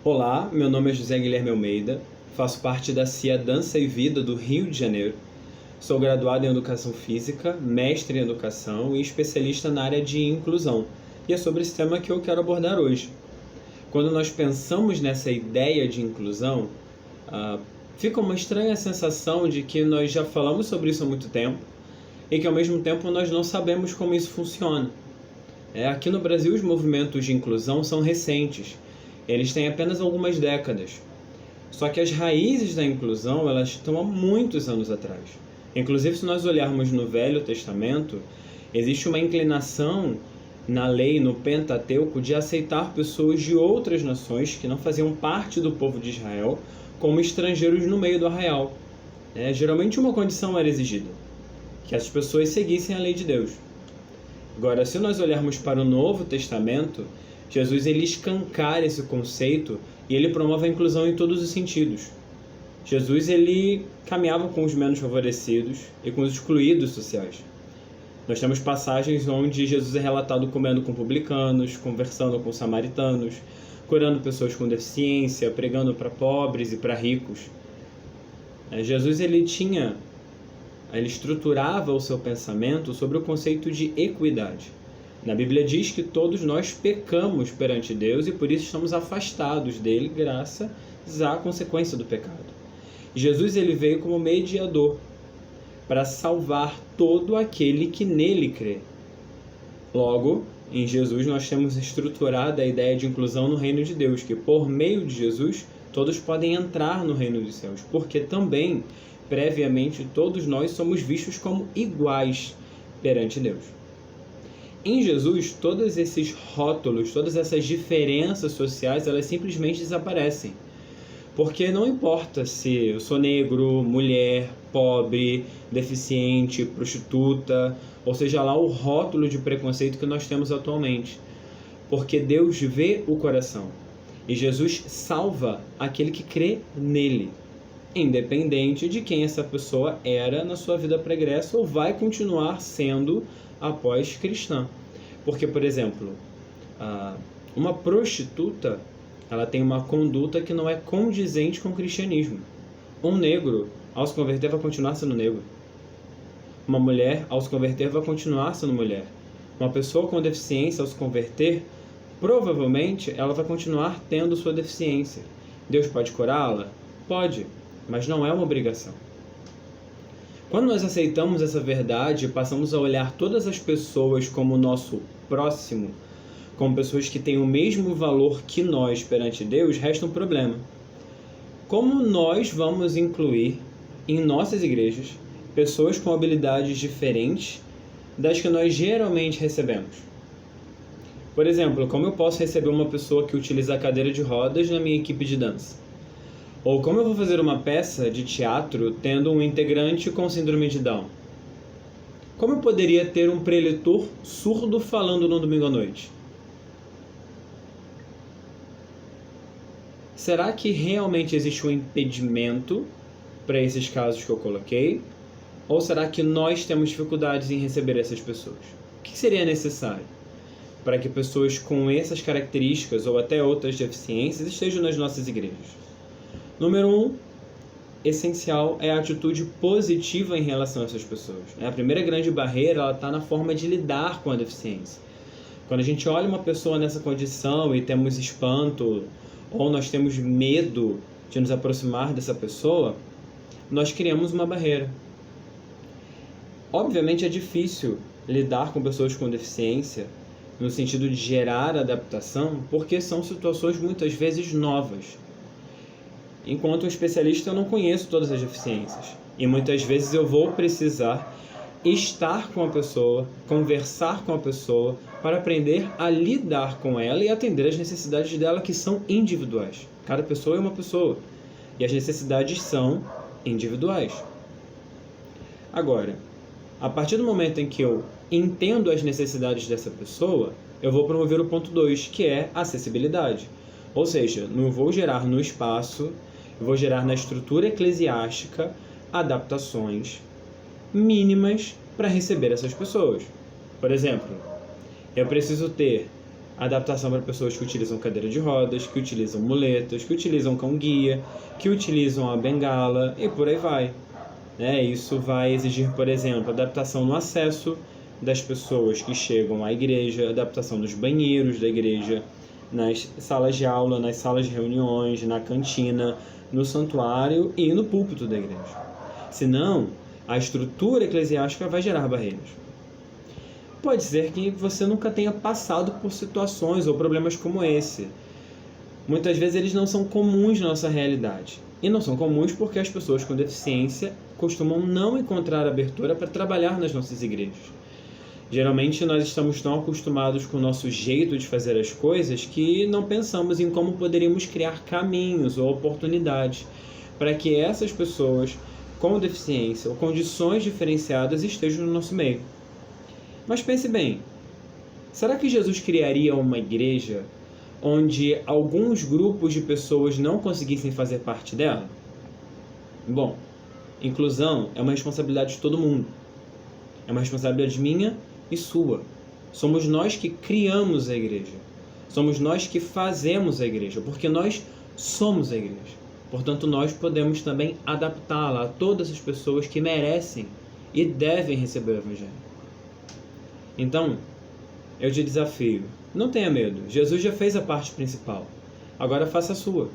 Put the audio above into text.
Olá, meu nome é José Guilherme Almeida, faço parte da CIA Dança e Vida do Rio de Janeiro. Sou graduado em Educação Física, mestre em Educação e especialista na área de Inclusão. E é sobre esse tema que eu quero abordar hoje. Quando nós pensamos nessa ideia de inclusão, fica uma estranha sensação de que nós já falamos sobre isso há muito tempo e que ao mesmo tempo nós não sabemos como isso funciona. Aqui no Brasil os movimentos de inclusão são recentes. Eles têm apenas algumas décadas. Só que as raízes da inclusão elas estão há muitos anos atrás. Inclusive, se nós olharmos no Velho Testamento, existe uma inclinação na lei, no Pentateuco, de aceitar pessoas de outras nações que não faziam parte do povo de Israel como estrangeiros no meio do arraial. Geralmente uma condição era exigida, que as pessoas seguissem a lei de Deus. Agora, se nós olharmos para o Novo Testamento, Jesus ele escancara esse conceito e ele promove a inclusão em todos os sentidos. Jesus ele caminhava com os menos favorecidos e com os excluídos sociais. Nós temos passagens onde Jesus é relatado comendo com publicanos, conversando com samaritanos, curando pessoas com deficiência, pregando para pobres e para ricos. Jesus ele estruturava o seu pensamento sobre o conceito de equidade. Na Bíblia diz que todos nós pecamos perante Deus e por isso estamos afastados dele graças à consequência do pecado. Jesus ele veio como mediador para salvar todo aquele que nele crê. Logo, em Jesus nós temos estruturada a ideia de inclusão no reino de Deus, que por meio de Jesus todos podem entrar no reino dos céus, porque também, previamente, todos nós somos vistos como iguais perante Deus. Em Jesus, todos esses rótulos, todas essas diferenças sociais, elas simplesmente desaparecem. Porque não importa se eu sou negro, mulher, pobre, deficiente, prostituta, ou seja lá o rótulo de preconceito que nós temos atualmente. Porque Deus vê o coração. E Jesus salva aquele que crê nele, independente de quem essa pessoa era na sua vida pregressa ou vai continuar sendo após cristã. Porque, por exemplo, uma prostituta ela tem uma conduta que não é condizente com o cristianismo. Um negro, ao se converter, vai continuar sendo negro. Uma mulher, ao se converter, vai continuar sendo mulher. Uma pessoa com deficiência, ao se converter, provavelmente ela vai continuar tendo sua deficiência. Deus pode curá-la? Pode, mas não é uma obrigação. Quando nós aceitamos essa verdade, passamos a olhar todas as pessoas como nosso próximo, como pessoas que têm o mesmo valor que nós perante Deus, resta um problema. Como nós vamos incluir em nossas igrejas pessoas com habilidades diferentes das que nós geralmente recebemos? Por exemplo, como eu posso receber uma pessoa que utiliza a cadeira de rodas na minha equipe de dança? Ou como eu vou fazer uma peça de teatro tendo um integrante com síndrome de Down? Como eu poderia ter um preletor surdo falando no domingo à noite? Será que realmente existe um impedimento para esses casos que eu coloquei? Ou será que nós temos dificuldades em receber essas pessoas? O que seria necessário para que pessoas com essas características ou até outras deficiências estejam nas nossas igrejas? Número 1, essencial, é a atitude positiva em relação a essas pessoas. A primeira grande barreira está na forma de lidar com a deficiência. Quando a gente olha uma pessoa nessa condição e temos espanto, ou nós temos medo de nos aproximar dessa pessoa, nós criamos uma barreira. Obviamente é difícil lidar com pessoas com deficiência, no sentido de gerar adaptação, porque são situações muitas vezes novas. Enquanto um especialista, eu não conheço todas as deficiências. E muitas vezes eu vou precisar estar com a pessoa, conversar com a pessoa, para aprender a lidar com ela e atender as necessidades dela, que são individuais. Cada pessoa é uma pessoa. E as necessidades são individuais. Agora, a partir do momento em que eu entendo as necessidades dessa pessoa, eu vou promover o ponto 2, que é a acessibilidade. Ou seja, não vou gerar no espaço, eu vou gerar na estrutura eclesiástica adaptações mínimas para receber essas pessoas. Por exemplo, eu preciso ter adaptação para pessoas que utilizam cadeira de rodas, que utilizam muletas, que utilizam cão-guia, que utilizam a bengala e por aí vai. Isso vai exigir, por exemplo, adaptação no acesso das pessoas que chegam à igreja, adaptação dos banheiros da igreja, nas salas de aula, nas salas de reuniões, na cantina, no santuário e no púlpito da igreja. Senão, a estrutura eclesiástica vai gerar barreiras. Pode ser que você nunca tenha passado por situações ou problemas como esse. Muitas vezes eles não são comuns na nossa realidade. E não são comuns porque as pessoas com deficiência costumam não encontrar abertura para trabalhar nas nossas igrejas. Geralmente nós estamos tão acostumados com o nosso jeito de fazer as coisas que não pensamos em como poderíamos criar caminhos ou oportunidades para que essas pessoas com deficiência ou condições diferenciadas estejam no nosso meio. Mas pense bem, será que Jesus criaria uma igreja onde alguns grupos de pessoas não conseguissem fazer parte dela? Bom, inclusão é uma responsabilidade de todo mundo. É uma responsabilidade minha e sua. Somos nós que criamos a igreja. Somos nós que fazemos a igreja, porque nós somos a igreja. Portanto, nós podemos também adaptá-la a todas as pessoas que merecem e devem receber o Evangelho. Então, eu te desafio, não tenha medo. Jesus já fez a parte principal. Agora faça a sua.